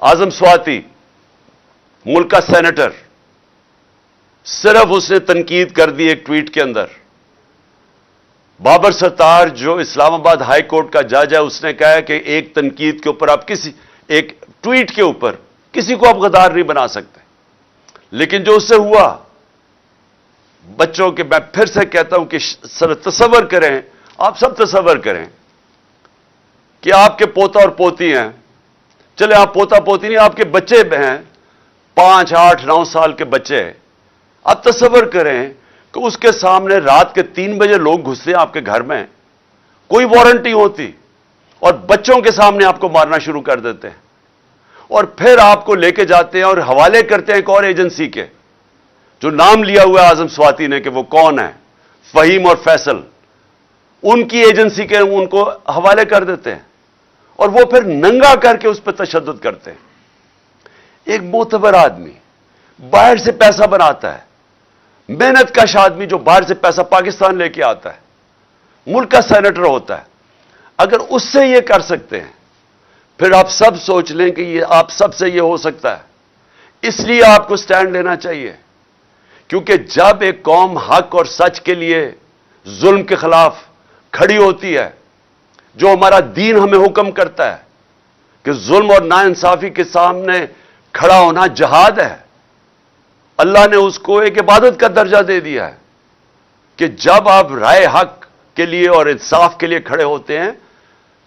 आजम स्वाति, मुल्क का सेनेटर, सिर्फ उसने तनकीद कर दी एक ट्वीट के अंदर। बाबर सत्तार जो इस्लामाबाद हाई कोर्ट का जज है, उसने कहा है कि एक तनकीद के ऊपर आप एक ट्वीट के ऊपर किसी को आप गद्दार नहीं बना सकते। लेकिन जो उससे हुआ, बच्चों के, मैं फिर से कहता हूं कि सर तसव्वुर करें, आप सब तसव्वुर करें कि आपके पोता और पोती हैं, चले आप पोता पोती नहीं, आपके बच्चे हैं, 5, 8, 9 साल के बच्चे। आप तसव्वुर करें कि उसके सामने रात के 3 बजे लोग घुसते हैं आपके घर में, कोई वारंट नहीं होती, और बच्चों के सामने आपको मारना शुरू कर देते हैं, और फिर आपको लेके जाते हैं और हवाले करते हैं एक और एजेंसी के, जो नाम लिया हुआ है आजम स्वाति ने कि वो कौन है, फहीम और फैसल, उनकी एजेंसी के उनको हवाले कर देते हैं, और वो फिर नंगा करके उस पर तशद्दुद करते हैं। एक मोतबर आदमी बाहर से पैसा बनाता है, मेहनत कश आदमी जो बाहर से पैसा पाकिस्तान लेके आता है, मुल्क का सेनेटर होता है, अगर उससे ये कर सकते हैं, फिर आप सब सोच लें कि ये आप सबसे ये हो सकता है। इसलिए आपको स्टैंड लेना चाहिए, क्योंकि जब एक कौम हक और सच के लिए जुल्म के खिलाफ खड़ी होती है, जो हमारा दीन हमें हुक्म करता है कि जुल्म और नाइंसाफी के सामने खड़ा होना जिहाद है, अल्लाह ने उसको एक इबादत का दर्जा दे दिया है कि जब आप राय हक के लिए और इंसाफ के लिए खड़े होते हैं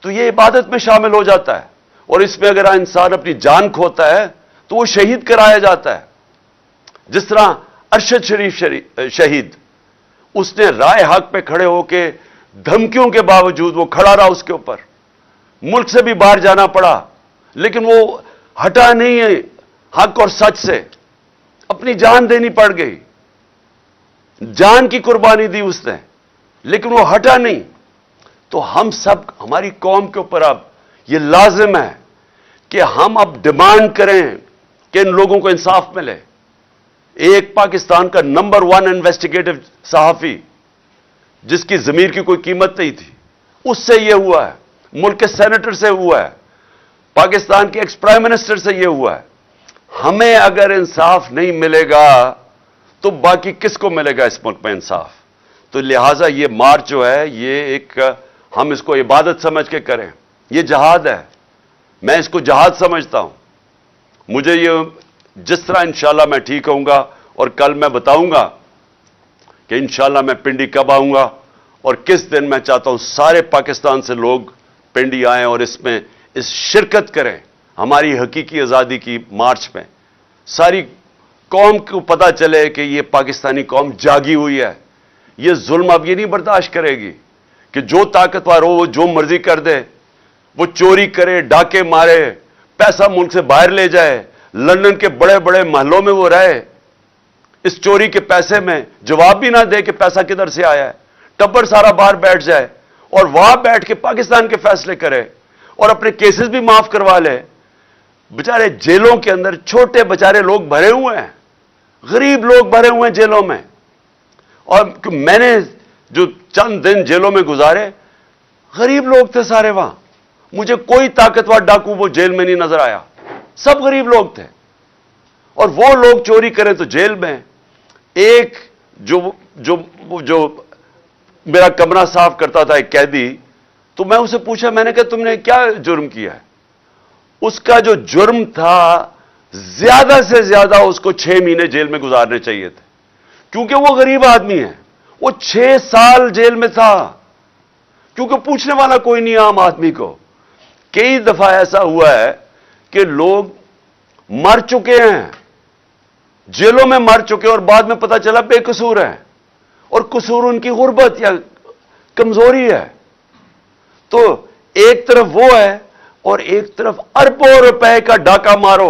तो यह इबादत में शामिल हो जाता है, और इसमें अगर इंसान अपनी जान खोता है तो वो शहीद कराया जाता है। जिस तरह अरशद शरीफ शहीद, उसने राय हक पे खड़े होके धमकियों के बावजूद वो खड़ा रहा, उसके ऊपर मुल्क से भी बाहर जाना पड़ा, लेकिन वो हटा नहीं है हक और सच से, अपनी जान देनी पड़ गई, जान की कुर्बानी दी उसने, लेकिन वो हटा नहीं। तो हम सब, हमारी कौम के ऊपर अब ये लाजिम है कि हम अब डिमांड करें कि इन लोगों को इंसाफ मिले। एक पाकिस्तान का नंबर 1 इन्वेस्टिगेटिव सहाफी, जिसकी जमीर की कोई कीमत नहीं थी, उससे यह हुआ है, मुल्क के सेनेटर से हुआ है, पाकिस्तान के एक्स प्राइम मिनिस्टर से यह हुआ है। हमें अगर इंसाफ नहीं मिलेगा तो बाकी किसको मिलेगा इस मुल्क में इंसाफ? तो लिहाजा ये मार्च जो है, ये एक, हम इसको इबादत समझ के करें, ये जहाद है, मैं इसको जहाद समझता हूं। मुझे ये, जिस तरह इंशाल्लाह मैं ठीक होऊंगा, और कल मैं बताऊंगा कि इंशाल्लाह मैं पिंडी कब आऊंगा और किस दिन, मैं चाहता हूं सारे पाकिस्तान से लोग पिंडी आएं और इसमें शिरकत करें, हमारी हकीकी आज़ादी की मार्च में। सारी कौम को पता चले कि ये पाकिस्तानी कौम जागी हुई है, ये जुल्म अब ये नहीं बर्दाश्त करेगी कि जो ताकतवर हो वो जो मर्जी कर दे, वो चोरी करे, डाके मारे, पैसा मुल्क से बाहर ले जाए, लंदन के बड़े बड़े महलों में वो रहे, इस चोरी के पैसे में जवाब भी ना दे कि पैसा किधर से आया है, टब्बर सारा बाहर बैठ जाए और वहां बैठ के पाकिस्तान के फैसले करे और अपने केसेस भी माफ करवा ले। बेचारे जेलों के अंदर छोटे बेचारे लोग भरे हुए हैं, गरीब लोग भरे हुए हैं जेलों में, और मैंने जो चंद दिन जेलों में गुजारे, गरीब लोग थे सारे वहां, मुझे कोई ताकतवर डाकू वो जेल में नहीं नजर आया, सब गरीब लोग थे। और वो लोग चोरी करें तो जेल में। एक जो जो जो मेरा कमरा साफ करता था, एक कैदी, तो मैं उसे पूछा, मैंने कहा तुमने क्या जुर्म किया है? उसका जो जुर्म था, ज्यादा से ज्यादा उसको 6 महीने जेल में गुजारने चाहिए थे, क्योंकि वो गरीब आदमी है। वो 6 साल जेल में था, क्योंकि पूछने वाला कोई नहीं आम आदमी को। कई दफा ऐसा हुआ है कि लोग मर चुके हैं, जेलों में मर चुके, और बाद में पता चला बेकसूर है, और कसूर उनकी गुर्बत या कमजोरी है। तो एक तरफ वो है और एक तरफ अरबों रुपए का डाका मारो,